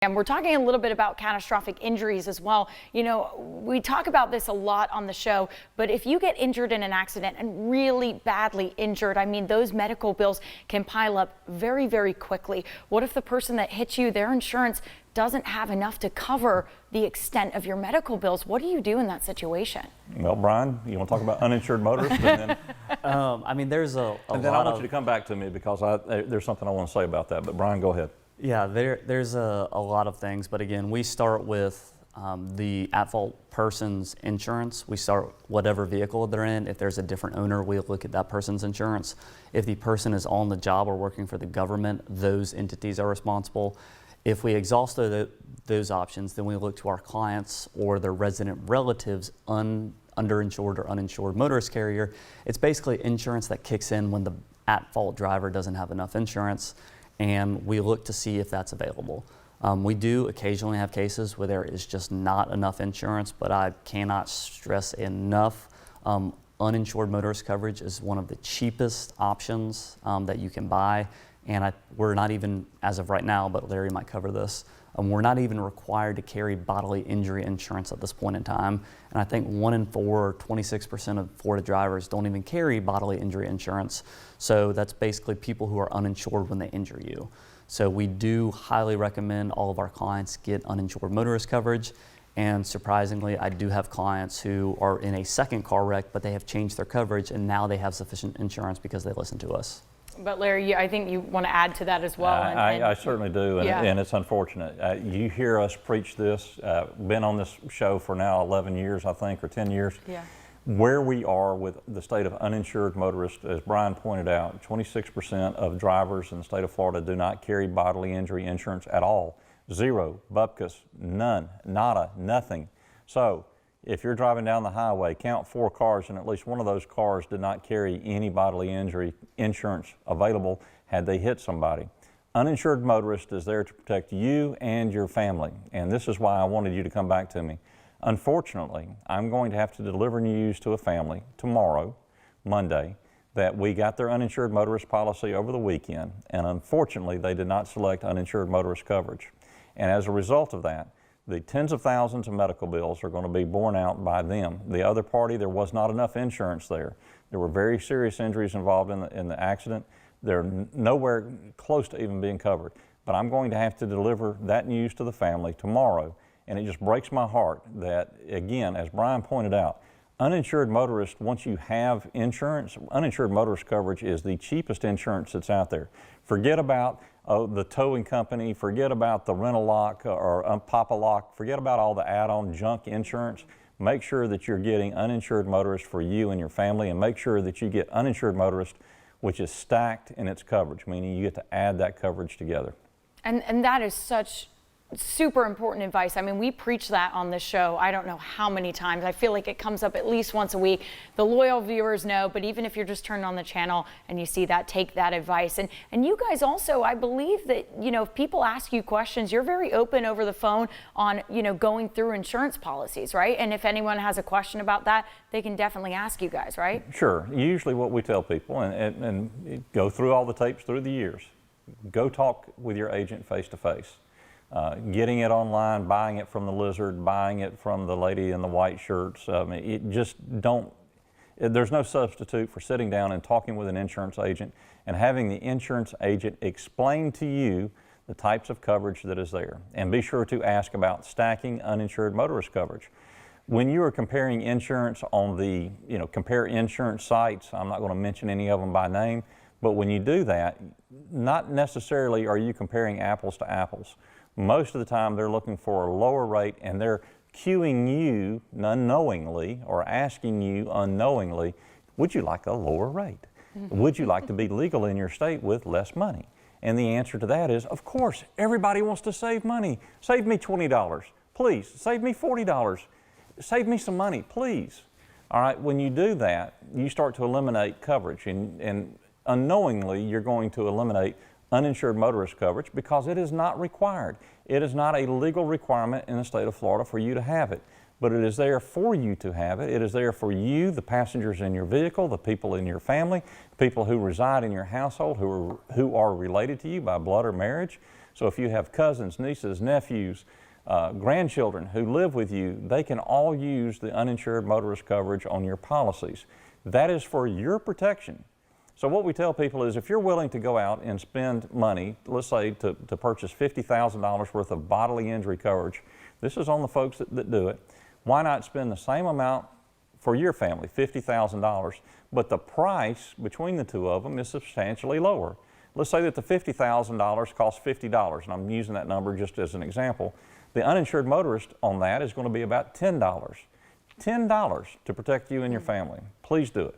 And we're talking a little bit about catastrophic injuries as well. You know, we talk about this a lot on the show, but if you get injured in an accident and really badly injured, I mean, those medical bills can pile up very, very quickly. What if the person that hit you, their insurance doesn't have enough to cover the extent of your medical bills? What do you do in that situation? Well, Brian, you want to talk about uninsured motorists? And then, I mean, there's a and then I want you to come back to me because there's something I want to say about that. But Brian, go ahead. Yeah, there's a lot of things, but again, we start with the at-fault person's insurance. We start whatever vehicle they're in. If there's a different owner, we look at that person's insurance. If the person is on the job or working for the government, those entities are responsible. If we exhaust those options, then we look to our clients or their resident relatives' underinsured or uninsured motorist carrier. It's basically insurance that kicks in when the at-fault driver doesn't have enough insurance, and we look to see if that's available. We do occasionally have cases where there is just not enough insurance, but I cannot stress enough, uninsured motorist coverage is one of the cheapest options that you can buy. And we're not even, as of right now, but Larry might cover this, we're not even required to carry bodily injury insurance at this point in time. And I think 1 in 4, 26% of Florida drivers don't even carry bodily injury insurance. So that's basically people who are uninsured when they injure you. So we do highly recommend all of our clients get uninsured motorist coverage. And surprisingly, I do have clients who are in a second car wreck, but they have changed their coverage and now they have sufficient insurance because they listen to us. But Larry, I think you want to add to that as well. I certainly do, and it's unfortunate. You hear us preach this, been on this show for now 11 years, I think, or 10 years. Yeah. Where we are with the state of uninsured motorists, as Brian pointed out, 26% of drivers in the state of Florida do not carry bodily injury insurance at all. Zero, bupkis, none, nada, nothing. So if you're driving down the highway, count 4 cars and at least one of those cars did not carry any bodily injury insurance available had they hit somebody. Uninsured motorist is there to protect you and your family, and this is why I wanted you to come back to me. Unfortunately, I'm going to have to deliver news to a family tomorrow, Monday, that we got their uninsured motorist policy over the weekend, and unfortunately they did not select uninsured motorist coverage. And as a result of that, the tens of thousands of medical bills are going to be borne out by them. The other party, there was not enough insurance there. There were very serious injuries involved in the accident. They're nowhere close to even being covered. But I'm going to have to deliver that news to the family tomorrow. And it just breaks my heart that, again, as Brian pointed out, uninsured motorists, once you have insurance, uninsured motorist coverage is the cheapest insurance that's out there. Forget about the towing company, forget about the rental lock or Papa lock, forget about all the add-on junk insurance. Make sure that you're getting uninsured motorist for you and your family, and make sure that you get uninsured motorist which is stacked in its coverage, meaning you get to add that coverage together. And that is such super important advice. I mean, we preach that on this show I don't know how many times. I feel like it comes up at least once a week. The loyal viewers know, but even if you're just turned on the channel and you see that, take that advice. And you guys also, I believe that, you know, if people ask you questions, you're very open over the phone on, you know, going through insurance policies, right? And if anyone has a question about that, they can definitely ask you guys, right? Sure. Usually what we tell people, and go through all the tapes through the years, go talk with your agent face to face. Getting it online, buying it from the lizard, buying it from the lady in the white shirts, there's no substitute for sitting down and talking with an insurance agent and having the insurance agent explain to you the types of coverage that is there. And be sure to ask about stacking uninsured motorist coverage. When you are comparing insurance on the, compare insurance sites, I'm not going to mention any of them by name, but when you do that, not necessarily are you comparing apples to apples. Most of the time they're looking for a lower rate, and they're cueing you unknowingly or asking you unknowingly, would you like a lower rate? Would you like to be legal in your state with less money? And the answer to that is, of course, everybody wants to save money. Save me $20, please. Save me $40. Save me some money, please. All right, when you do that, you start to eliminate coverage, and unknowingly you're going to eliminate uninsured motorist coverage because it is not required. It is not a legal requirement in the state of Florida for you to have it, but it is there for you to have it. It is there for you, the passengers in your vehicle, the people in your family, people who reside in your household who are related to you by blood or marriage. So if you have cousins, nieces, nephews, grandchildren who live with you, they can all use the uninsured motorist coverage on your policies. That is for your protection. So what we tell people is if you're willing to go out and spend money, let's say to purchase $50,000 worth of bodily injury coverage, this is on the folks that do it, why not spend the same amount for your family, $50,000, but the price between the two of them is substantially lower. Let's say that the $50,000 costs $50, and I'm using that number just as an example. The uninsured motorist on that is going to be about $10. $10 to protect you and your family. Please do it.